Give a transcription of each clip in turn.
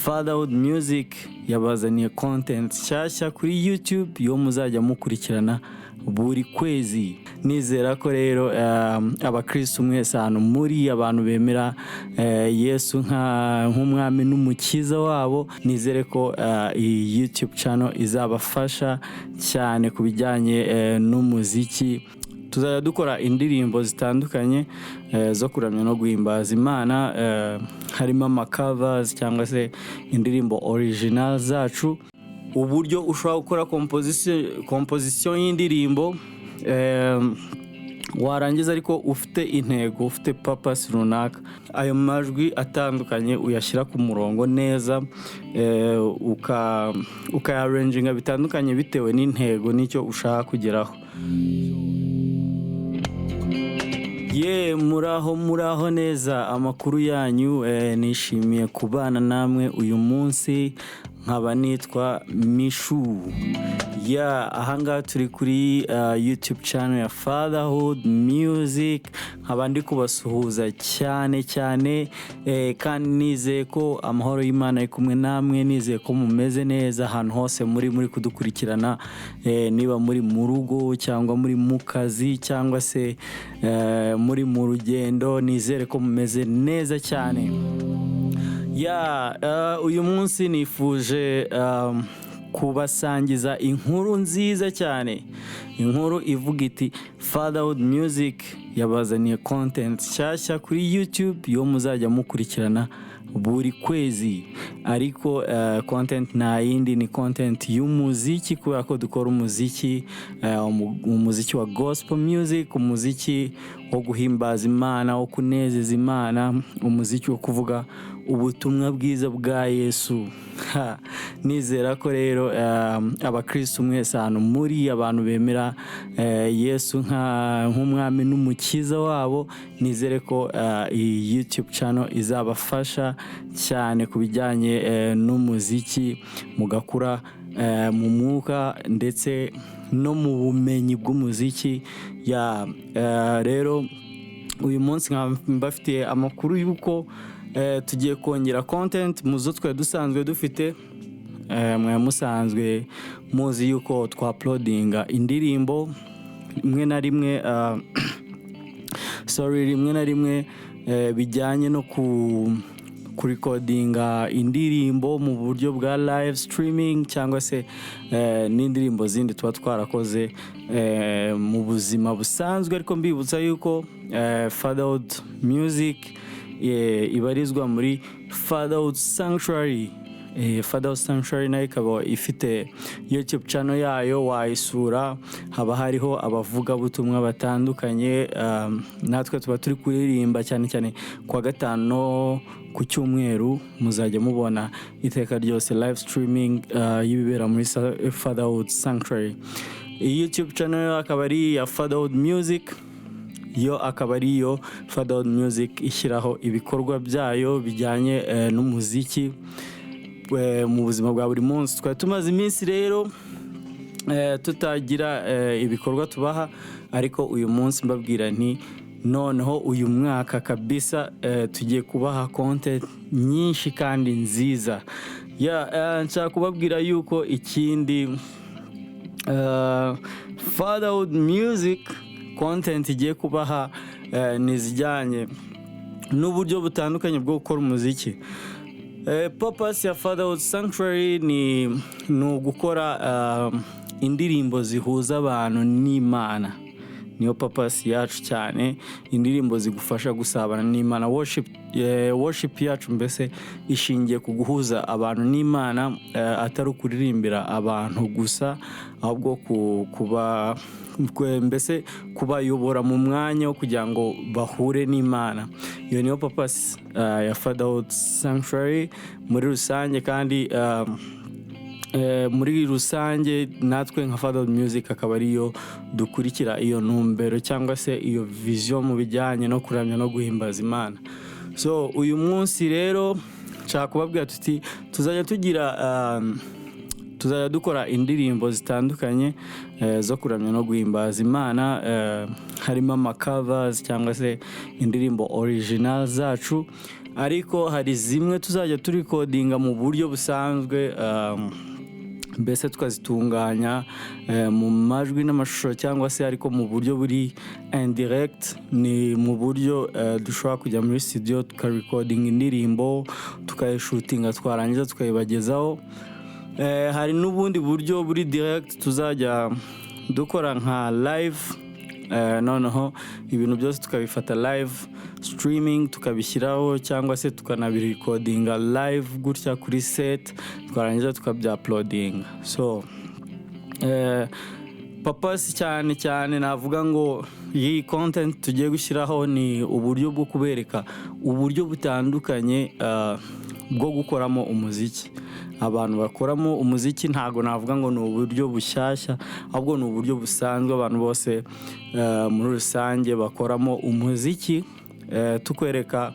Fatherhood Music yabazaniye content nshyashya kuri YouTube yo muzajya mukurikirana buri kwezi. Nizera ko rero abakristo mwese hano muri abantu bemera Yesu nk'umwami n'umukiza wabo, nizere ko iyi YouTube channel izabafasha cyane kubijyanye n'umuziki. Tuzajya dukora indirimbo zitandukanye zo kuramya no guhimbaza Imana, harimo amacovers cyangwa se indirimbo original zacu. Uburyo ushobora gukora composition y'indirimbo warangiza ariko ufite intego, ufite purpose runaka. Ayo majwi atandukanye uyashyira ku murongo neza, ukayaranginga bitandukanye bitewe n'intego n'icyo ushaka kugeraho. Muraho neza, amakuru yanyu. Nishimiye kubana namwe uyu munsi, nkaba nitwa Mishu. Ahangaha turi kuri YouTube channel ya Fatherhood Music, nkaba ndi kubasuhuza cyane kandi nizeye ko amahoro y'Imana ari kumwe namwe, nizeye ko mumeze neza ahantu hose muri kudukurikirana, niba muri mu rugo cyangwa muri mu kazi cyangwa se muri mu rugendo, nizere ko mumeze neza cyane. Uyu munsi nifuje kubasangiza inkuru nziza cyane, inkuru ivuga iti Fatherhood Music yabazaniye content nshyashya kuri YouTube yo muzajya mukurikirana buri kwezi. Ariko content nta yindi, ni content y'umuziki, kubera ko dukora umuziki wa gospel music, umuziki wo guhimbaza Imana, wo kunezeza Imana, umuziki wo kuvuga ubutumwa bwiza bwa Yesu. Nizera ko rero abakristo mwese hano muri abantu bemera Yesu nk'umwami n'umukiza wabo, nizere ko iyi YouTube channel izabafasha cyane kubijyanye n'umuziki, mugakura mu mwuka ndetse no mu bumenyi bw'umuziki. Rero uyu munsi mbafitiye amakuru y'uko tugiye kongera content muzo twari dusanzwe dufite. Mwe musanzwe muzi yuko twa-uploadinga indirimbo rimwe na rimwe bijyanye no kurecordinga indirimbo mu buryo bwa live streaming, cyangwa se n'indirimbo zindi tuba twarakoze mu buzima busanzwe. Ariko mbibutsa yuko Fatherhood Music ibarizwa muri Fatherhood Sanctuary. Fatherhood Sanctuary nayo ikaba ifite YouTube channel yayo, wayisura. Haba hariho abavugabutumwa batandukanye, natwe tuba turi kuririmba cyane kwa gatano ku cyumweru. Muzajya mubona iteka ryose live streaming y'ibibera muri Fatherhood Sanctuary. YouTube channel akaba ari ya Fatherhood Music, yo akaba ari yo Fatherhood Music ishyiraho ibikorwa byayo bijyanye n'umuziki mu buzima bwa buri munsi. Twari tumaze iminsi rero tutagira ibikorwa tubaha, ariko uyu munsi mbabwira nti noneho uyu mwaka kabisa tugiye kubaha content nyinshi kandi nziza. Nshaka kubabwira yuko ikindi Fatherhood Music content igiye kubaha nizijyanye n'uburyo butandukanye bwo gukora umuziki. Purpose ya Fatherhood Sanctuary ni ugukora indirimbo zihuza abantu n'Imana. Niyo purpose yacu cyane, indirimbo zigufasha gusabana n'Imana. Worship yacu mbese ishingiye ku guhuza abantu n'Imana, atari ukuririmbira abantu gusa, ahubwo mbese kubayobora mu mwanya wo kugira ngo bahure n'Imana. Iyo niyo purpose ya Fatherhood Sanctuary muri rusange. Kandi muri rusange natwe nka Fatherhood Music akaba ariyo dukurikira iyo ntumbero cyangwa se iyo vision mu bijyanye no kuramya no guhimbaza Imana. So uyu munsi rero nshaka kubabwira tuti tuzajya dukora indirimbo zitandukanye zo kuramya no guhimbaza Imana, harimo amacovers cyangwa se indirimbo original zacu. ariko hari zimwe tuzajya turikodinga mu buryo busanzwe, mbese tukazitunganya mu majwi n'amashusho cyangwa se ariko mu buryo buri indirect. Ni mu buryo dushobora kujya muri studio tukarekodinga indirimbo tukayishutinga, twarangiza tukayibagezaho. Hari n'ubundi buryo buri direct tuzajya dukora nka live, noneho ibintu byose tukabifata live streaming tukabishyiraho, cyangwa se tukanabirekodinga live gutya kuri set, twarangiza tukabya-uploadinga. So purpose cyane navuga ngo iyi content tugiye gushyiraho ni uburyo bwo kubereka uburyo butandukanye bwo gukoramo umuziki. Abantu bakoramo umuziki ntago navuga ngo ni uburyo bushyashya, ahubwo ni uburyo busanzwe abantu bose muri rusange bakoramo umuziki. Tukwereka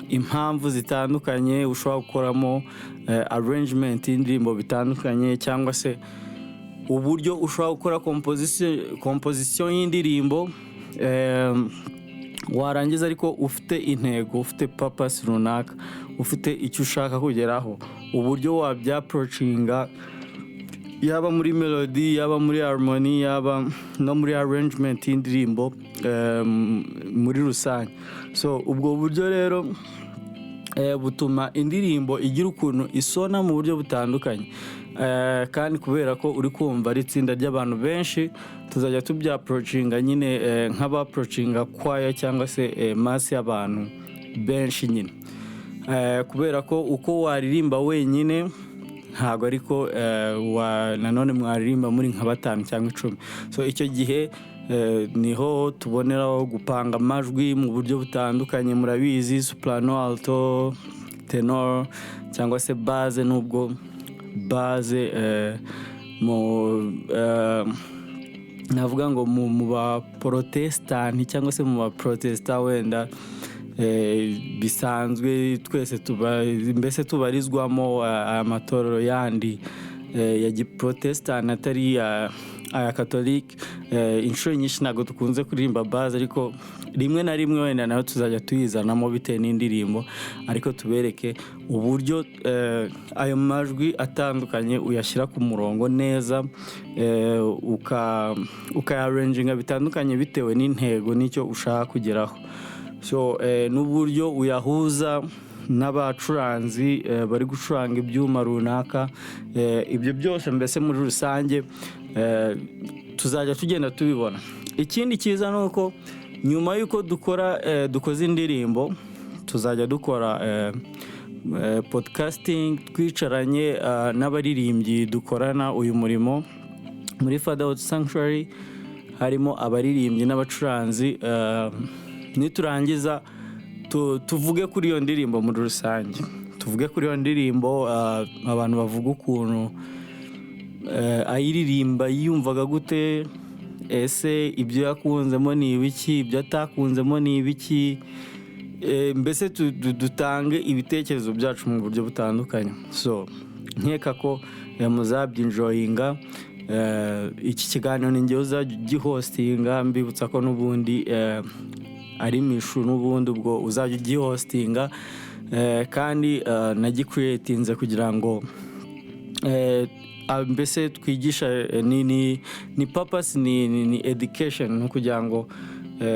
impamvu zitandukanye ushobora gukoramo arrangement y'indirimbo bitandukanye, cyangwa se uburyo ushobora gukora composition y'indirimbo warangiza ariko ufite intego, ufite purpose runaka, ufite icyo ushaka kugeraho, uburyo wabya-approachinga yaba muri melody, yaba muri harmony, yaba no muri arrangement y'indirimbo muri rusange. So ubwo buryo rero butuma indirimbo igira ukuntu isona mu buryo butandukanye, kandi kubera ko uri kumva ari itsinda ry'abantu benshi, tuzajya tubya-approachinga nyine nk'aba-approachinga choir cyangwa se mass y'abantu benshi nyine, kubera ko uko waririmba wenyine ntabwo ariko nanone mwaririmba muri nka 5 cyangwa 10. So icyo gihe niho tuboneraho gupanga amajwi mu buryo butandukanye. Murabizi soprano, alto, tenor cyangwa se base, nubwo base navuga ngo mu ba protestant cyangwa se mu ba protestant wenda bisanzwe twese mbese tubarizwamo amatorero yandi ya giprotestant atari aya Catholic. Inshuro nyinshi ntabwo dukunze kuririmba base, ariko rimwe na rimwe wenda nayo tuzajya tuyizanamo bitewe n'indirimbo, ariko tubereke uburyo ayo majwi atandukanye uyashyira ku murongo neza, ukayaranginga bitandukanye bitewe n'intego n'icyo ushaka kugeraho. So n'uburyo uyahuza n'abacuranzi bari gucuranga ibyuma runaka. Ibyo byose mbese muri rusange tuzajya tugenda tubibona. Ikindi cyiza ni uko nyuma y'uko dukoze indirimbo, tuzajya dukora podcasting twicaranye n'abaririmbyi dukorana uyu murimo muri Fatherhood Sanctuary. Harimo abaririmbyi n'abacuranzi, niturangiza tuvuge kuri iyo ndirimbo muri rusange, tuvuge kuri iyo ndirimbo, abantu bavuga ukuntu ayiririmba yumvaga gute, ese ibyo yakunzemo ni ibiki, ibyo atakunzemo ni ibiki, mbese dutange ibitekerezo byacu mu buryo butandukanye. So nkeka ko muzabyinjoyinga. Iki kiganiro ni njyewe uzajya ugihostinga, mbibutsa ko n'ubundi ari mishu n'ubundi ubwo uzajya ugihostinga, kandi nagicreatinze kugira ngo mbese twigisha ni purpose, ni education, no kugira ngo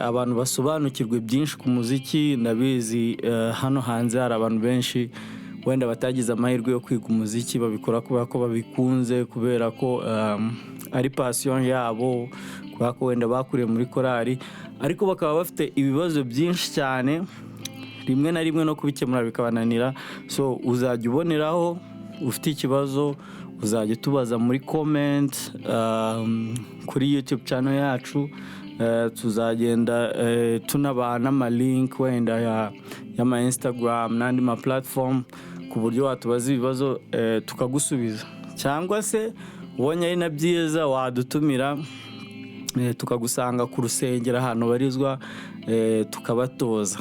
abantu basobanukirwe byinshi ku muziki. Ndabizi hano hanze hari abantu benshi wenda batagize amahirwe yo kwiga umuziki, babikora kubera ko babikunze, kubera ko ari passion yabo, kubera ko wenda bakuriye muri korali, ariko bakaba bafite ibibazo byinshi cyane, rimwe na rimwe no kubikemura bikabananira. So uzajya uboneraho, ufite ikibazo uzajya tubaza muri comment kuri YouTube channel yacu. Tuzagenda tunabana ama link wenda ya Instagram n'andi ma platform, ku buryo watubaza ibibazo tukagusubiza, cyangwa se ubonye ari na byiza wadutumira tukagusanga ku rusengero ahantu barizwa, tukabatoza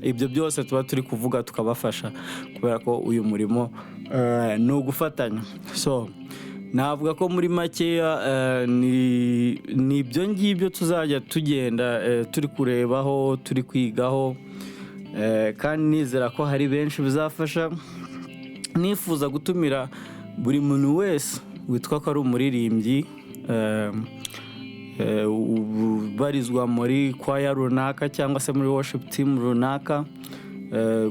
ibyo byose tuba turi kuvuga, tukabafasha, kubera ko uyu murimo ni ugufatanya. So navuga ko muri makeya ni ibyo ngibyo tuzajya tugenda turi kurebaho, turi kwigaho, kandi nizera ko hari benshi bizafasha. Nifuza gutumira buri muntu wese witwa ko ari umuririmbyi, ubarizwa muri kwaya runaka cyangwa se muri worship team runaka,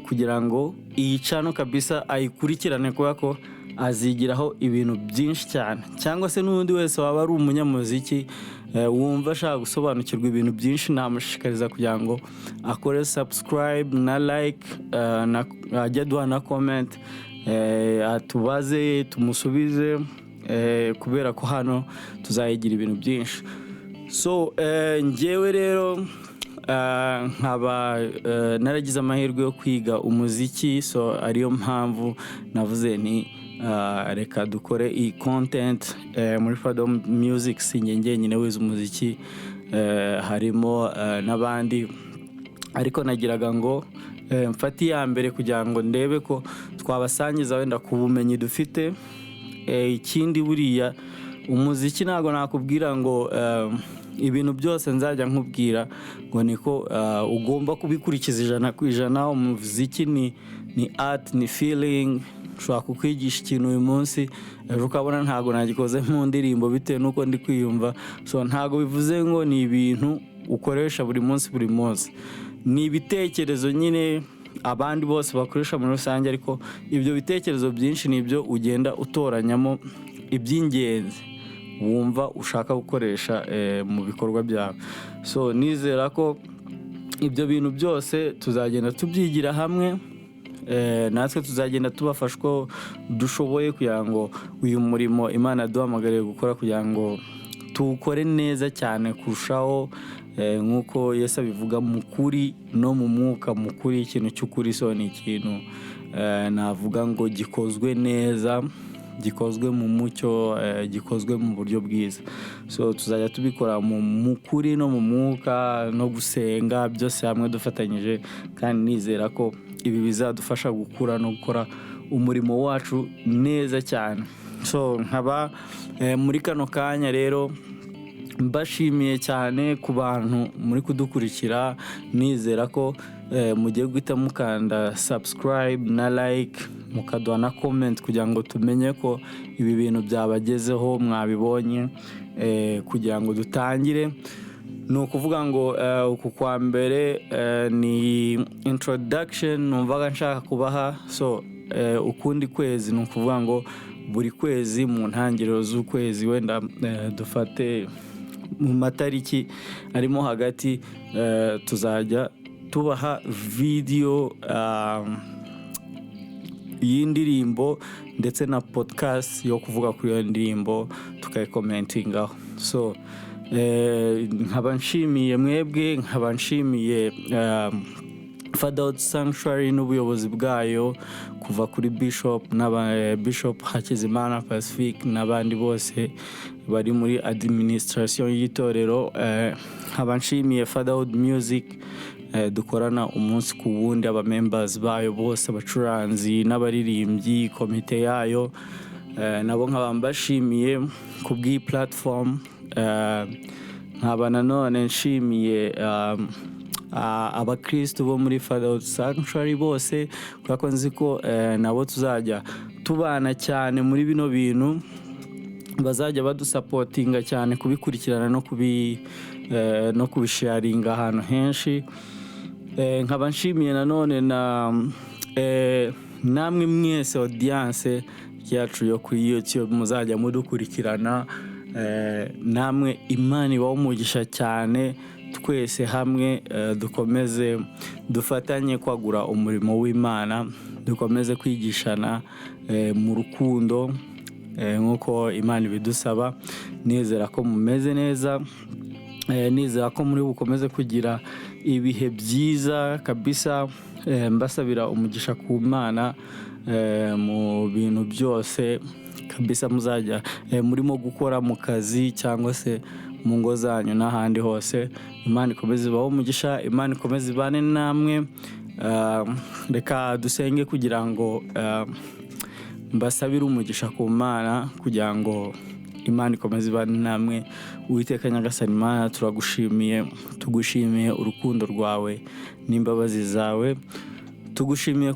kugira ngo iyi channel kabisa ayikurikirane, kubera ko azigiraho ibintu byinshi cyane. Cyangwa se n'undi wese waba ari umunyamuziki wumva ashaka gusobanukirwa ibintu byinshi, namushishikariza kugira ngo akore subscribe na like, ajya duha na comment, atubaze tumusubize, kubera ko hano tuzayigira ibintu byinshi. So njyewe rero nkaba naragize amahirwe yo kwiga umuziki, so ariyo mpamvu navuze ni reka dukore iyi content muri Freedom Music. Sinjye nyine wize umuziki, harimo n'abandi, ariko nagiraga ngo mfate iya mbere kugira ngo ndebe ko twabasangiza wenda ku bumenyi dufite. Ikindi buriya umuziki ntabwo nakubwira ngo ibintu byose nzajya nkubwira ngo niko ugomba kubikurikiza 100%. Umuziki ni art, ni feeling. Ushobora kukwigisha ikintu uyu munsi, ejo ukabona ntabwo nagikoze mu ndirimbo bitewe n'uko ndi kwiyumva. So ntabwo bivuze ngo ni ibintu ukoresha buri munsi. Ni ibitekerezo nyine abandi bose bakoresha muri rusange, ariko ibyo bitekerezo byinshi nibyo ugenda utoranyamo iby'ingenzi wumva ushaka gukoresha mu bikorwa byawe. So nizera ko ibyo bintu byose tuzagenda tubyigira hamwe, natwe tuzagenda tubafasha ko dushoboye, kugira ngo uyu murimo Imana yaduhamagariye gukora kugira ngo tuwukore neza cyane kurushaho, nk'uko Yesu abivuga, mu kuri no mu mwuka. Mu kuri, ikintu cy'ukuri, so ni ikintu navuga ngo gikozwe neza, gikozwe mu mucyo, gikozwe mu buryo bwiza. So tuzajya tubikora mu kuri no mu mwuka no gusenga, byose hamwe dufatanyije, kandi nizera ko ibi bizadufasha gukura no gukora umurimo wacu neza cyane. So nkaba muri kano kanya rero mbashimiye cyane ku bantu muri kudukurikira. Nizera ko mugiye guhita mukanda subscribe na like, mukaduha na comment kugira ngo tumenye ko ibi bintu byabagezeho, mwabibonye, kugira ngo dutangire. Ni ukuvuga ngo uku kwa mbere ni introduction numvaga nshaka kubaha. So ukundi kwezi ni ukuvuga ngo buri kwezi mu ntangiriro z'ukwezi, wenda dufate mu matariki arimo hagati, tuzajya tubaha video y'indirimbo ndetse na podcast yo kuvuga kuri iyo ndirimbo tukayikomentingaho. So nkaba nshimiye mwebwe, nkaba nshimiye Fatherhood Sanctuary n'ubuyobozi bwayo, kuva kuri Bishop Hakizimana Pacifique n'abandi bose bari muri administration y'itorero. Nkaba nshimiye Fatherhood Music, dukorana umunsi ku wundi, aba members bayo bose, abacuranzi n'abaririmbyi, komite yayo, nabo nkaba mbashimiye ku bw'iyi platform. Nkaba nanone nshimiye abakristo bo muri Fatherhood Sanctuary bose, kuko nzi ko nabo tuzajya tubana cyane muri bino bintu, bazajya badusapotinga cyane kubikurikirana no kubisharinga ahantu henshi. Nkaba nshimiye nanone namwe mwese audience yacu yo kuri YouTube muzajya mudukurikirana. Namwe Imana ibahe umugisha cyane, twese hamwe dukomeze dufatanye kwagura umurimo w'Imana, dukomeze kwigishana mu rukundo nk'uko Imana ibidusaba. Nizera ko mumeze neza, nizera ko muri bukomeze kugira ibihe byiza kabisa. Mbasabira umugisha ku Mana mu bintu byose kabisa muzajya murimo gukora mu kazi cyangwa se mu ngo zanyu n'ahandi hose. Imana ikomeze ibahe umugisha, Imana ikomeze ibane namwe. Reka dusenge kugira ngo mbasabira umugisha ku Mana kugira ngo Imana ikomeze ibane namwe. Uwiteka Nyagasani Imana, tugushimiye urukundo rwawe n'imbabazi zawe. Tugushimiye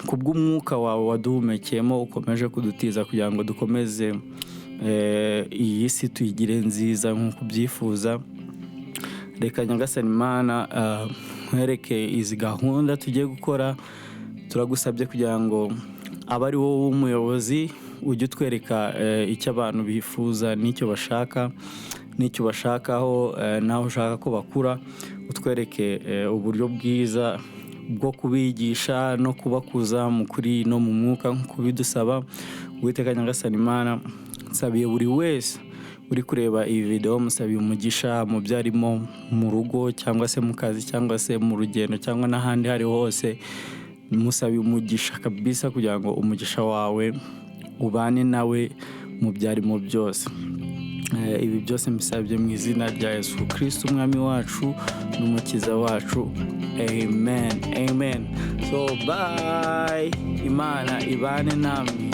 kubw'umwuka wawe waduhumekeyemo, ukomeje kudutiza kugira ngo dukomeze iyi si tuyigire nziza nk'uko ubyifuza. Reka Nyagasani Imana nkwereke izi gahunda tugiye gukora. Turagusabye kugira ngo abe ari wowe umuyobozi, ujye utwereka icyo abantu bifuza n'icyo bashaka, n'icyo bashakaho, naho ushaka ko bakura. Utwereke uburyo bwiza bwo kubigisha no kubakuza mu kuri no mu mwuka nk'uko bidusaba. Uwiteka Nyagasani Imana, nsabiye buri wese uri kureba iyi video, musabiye umugisha mu byo arimo, mu rugo cyangwa se mu kazi cyangwa se mu rugendo cyangwa n'ahandi hari hose. Musabiye umugisha kabisa kugira ngo umugisha wawe ubane nawe mu byarimo byose. Ibi byose mbisabye mu izina rya Yesu Kristo umwami wacu n'umukiza wacu. Amen. So bye. Imana ibane namwe.